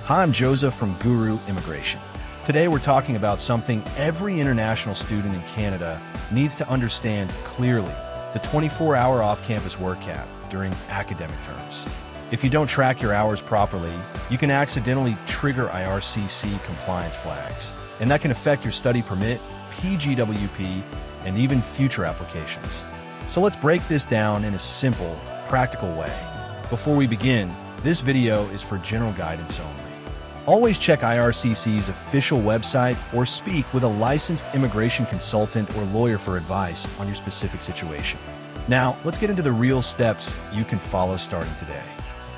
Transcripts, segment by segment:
Hi, I'm Joseph from Guru Immigration. Today we're talking about something every international student in Canada needs to understand clearly: the 24-hour off-campus work cap during academic terms. If you don't track your hours properly, you can accidentally trigger IRCC compliance flags, and that can affect your study permit, PGWP, and even future applications. So let's break this down in a simple, practical way. Before we begin, this video is for general guidance only. Always check IRCC's official website or speak with a licensed immigration consultant or lawyer for advice on your specific situation. Now, let's get into the real steps you can follow starting today.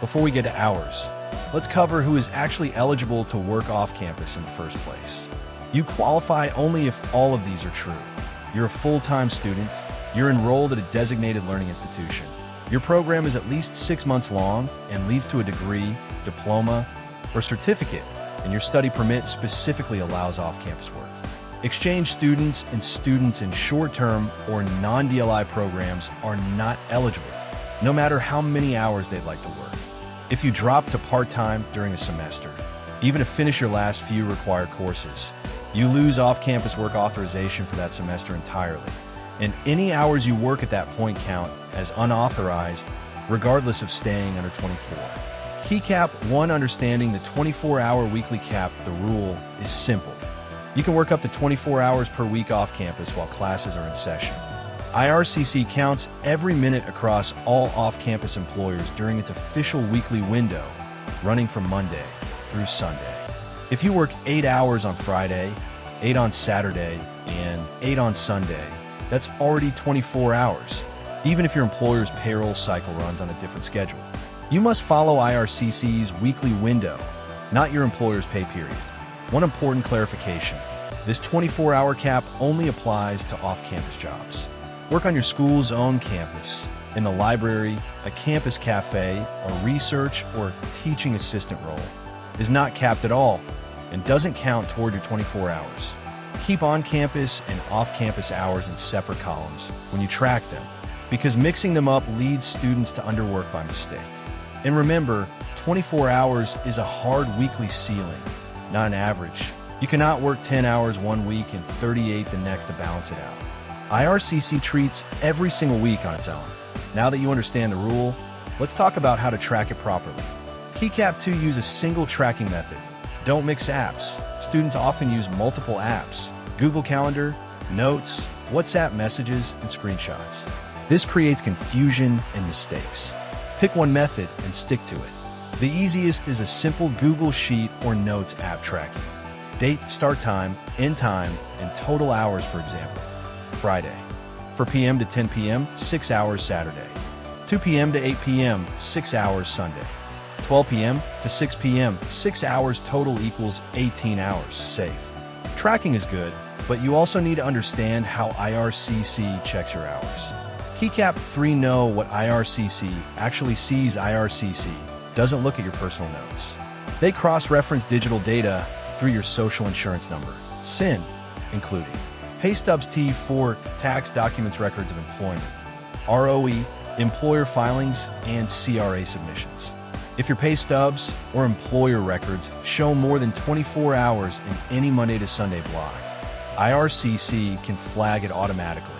Before we get to hours, let's cover who is actually eligible to work off campus in the first place. You qualify only if all of these are true. You're a full-time student, you're enrolled at a designated learning institution, your program is at least 6 months long and leads to a degree, diploma, or certificate, and your study permit specifically allows off-campus work. Exchange students and students in short-term or non-DLI programs are not eligible, no matter how many hours they'd like to work. If you drop to part-time during a semester, even to finish your last few required courses, you lose off-campus work authorization for that semester entirely, and any hours you work at that point count as unauthorized, regardless of staying under 24. Key cap 1: understanding the 24-hour weekly cap. The rule is simple. You can work up to 24 hours per week off campus while classes are in session. IRCC counts every minute across all off-campus employers during its official weekly window, running from Monday through Sunday. If you work 8 hours on Friday, 8 on Saturday, and 8 on Sunday, that's already 24 hours, even if your employer's payroll cycle runs on a different schedule. You must follow IRCC's weekly window, not your employer's pay period. One important clarification: this 24-hour cap only applies to off-campus jobs. Work on your school's own campus, in the library, a campus cafe, a research or teaching assistant role is not capped at all and doesn't count toward your 24 hours. Keep on-campus and off-campus hours in separate columns when you track them, because mixing them up leads students to underwork by mistake. And remember, 24 hours is a hard weekly ceiling, not an average. You cannot work 10 hours one week and 38 the next to balance it out. IRCC treats every single week on its own. Now that you understand the rule, let's talk about how to track it properly. Key cap 2: use a single tracking method. Don't mix apps. Students often use multiple apps: Google Calendar, Notes, WhatsApp messages, and screenshots. This creates confusion and mistakes. Pick one method and stick to it. The easiest is a simple Google Sheet or Notes app tracking. Date, start time, end time, and total hours. For example, Friday, 4 p.m. to 10 p.m., 6 hours Saturday, 2 p.m. to 8 p.m., 6 hours Sunday, 12 p.m. to 6 p.m., 6 hours total equals 18 hours. Safe. Tracking is good, but you also need to understand how IRCC checks your hours. Key cap 3: know what IRCC actually sees. IRCC doesn't look at your personal notes. They cross-reference digital data through your social insurance number, SIN, including pay stubs, T4, tax documents, records of employment, ROE, employer filings, and CRA submissions. If your pay stubs or employer records show more than 24 hours in any Monday to Sunday block, IRCC can flag it automatically,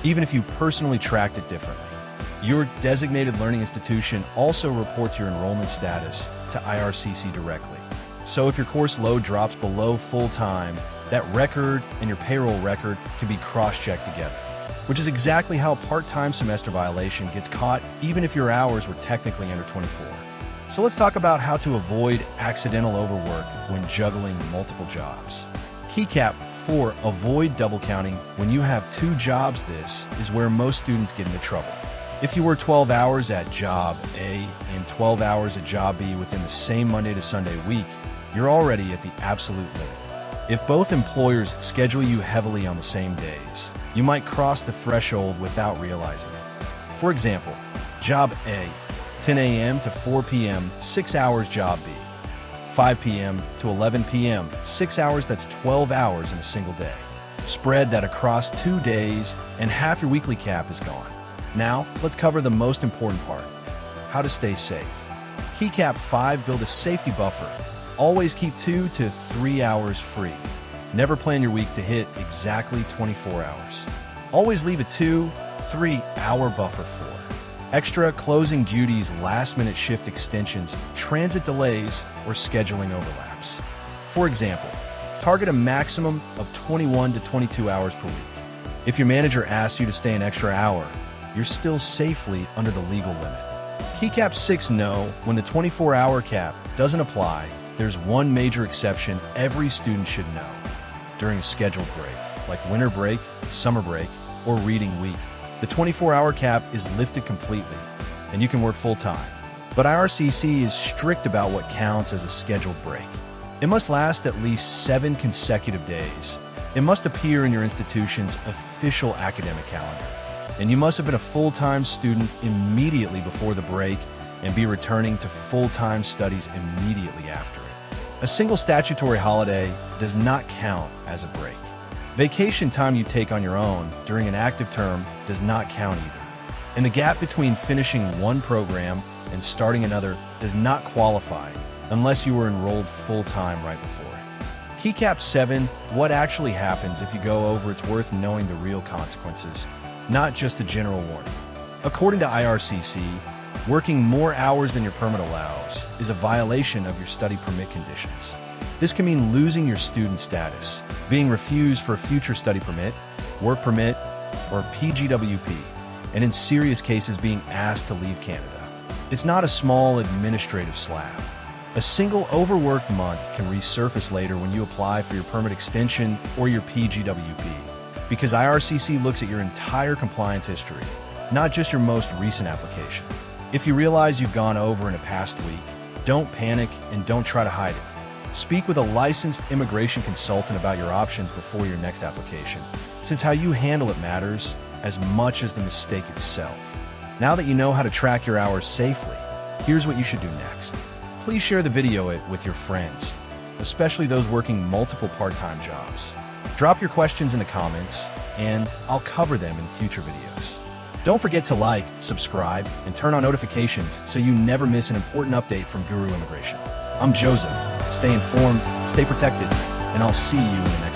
even if you personally tracked it differently. Your designated learning institution also reports your enrollment status to IRCC directly. So if your course load drops below full-time, that record and your payroll record can be cross-checked together, which is exactly how a part-time semester violation gets caught, even if your hours were technically under 24. So let's talk about how to avoid accidental overwork when juggling multiple jobs. Key cap 4: avoid double counting when you have 2 jobs. This is where most students get into trouble. If you work 12 hours at job A and 12 hours at job B within the same Monday to Sunday week, you're already at the absolute limit. If both employers schedule you heavily on the same days, you might cross the threshold without realizing it. For example, job A, 10 a.m. to 4 p.m., 6 hours. Job B, 5 p.m. to 11 p.m., 6 hours. That's 12 hours in a single day. Spread that across 2 days, and half your weekly cap is gone. Now, let's cover the most important part: how to stay safe. Key cap 5: build a safety buffer. Always keep 2 to 3 hours free. Never plan your week to hit exactly 24 hours. Always leave a 2-3 hour buffer for extra closing duties, last-minute shift extensions, transit delays, or scheduling overlaps. For example, target a maximum of 21 to 22 hours per week. If your manager asks you to stay an extra hour, you're still safely under the legal limit. Key Cap 6 know when the 24-hour cap doesn't apply, there's one major exception every student should know. During a scheduled break, like winter break, summer break, or reading week, the 24-hour cap is lifted completely, and you can work full-time. But IRCC is strict about what counts as a scheduled break. It must last at least 7 consecutive days. It must appear in your institution's official academic calendar. And you must have been a full-time student immediately before the break and be returning to full-time studies immediately after it. A single statutory holiday does not count as a break. Vacation time you take on your own during an active term does not count either. And the gap between finishing one program and starting another does not qualify unless you were enrolled full-time right before it. Key Cap 7, what actually happens if you go over, it's worth knowing the real consequences, not just the general warning. According to IRCC, working more hours than your permit allows is a violation of your study permit conditions. This can mean losing your student status, being refused for a future study permit, work permit, or PGWP, and in serious cases being asked to leave Canada. It's not a small administrative slap. A single overworked month can resurface later when you apply for your permit extension or your PGWP, because IRCC looks at your entire compliance history, not just your most recent application. If you realize you've gone over in a past week, don't panic and don't try to hide it. Speak with a licensed immigration consultant about your options before your next application, since how you handle it matters as much as the mistake itself. Now that you know how to track your hours safely, here's what you should do next. Please share the video with your friends, especially those working multiple part-time jobs. Drop your questions in the comments, and I'll cover them in future videos. Don't forget to like, subscribe, and turn on notifications so you never miss an important update from Guru Immigration. I'm Joseph. Stay informed, stay protected, and I'll see you in the next video.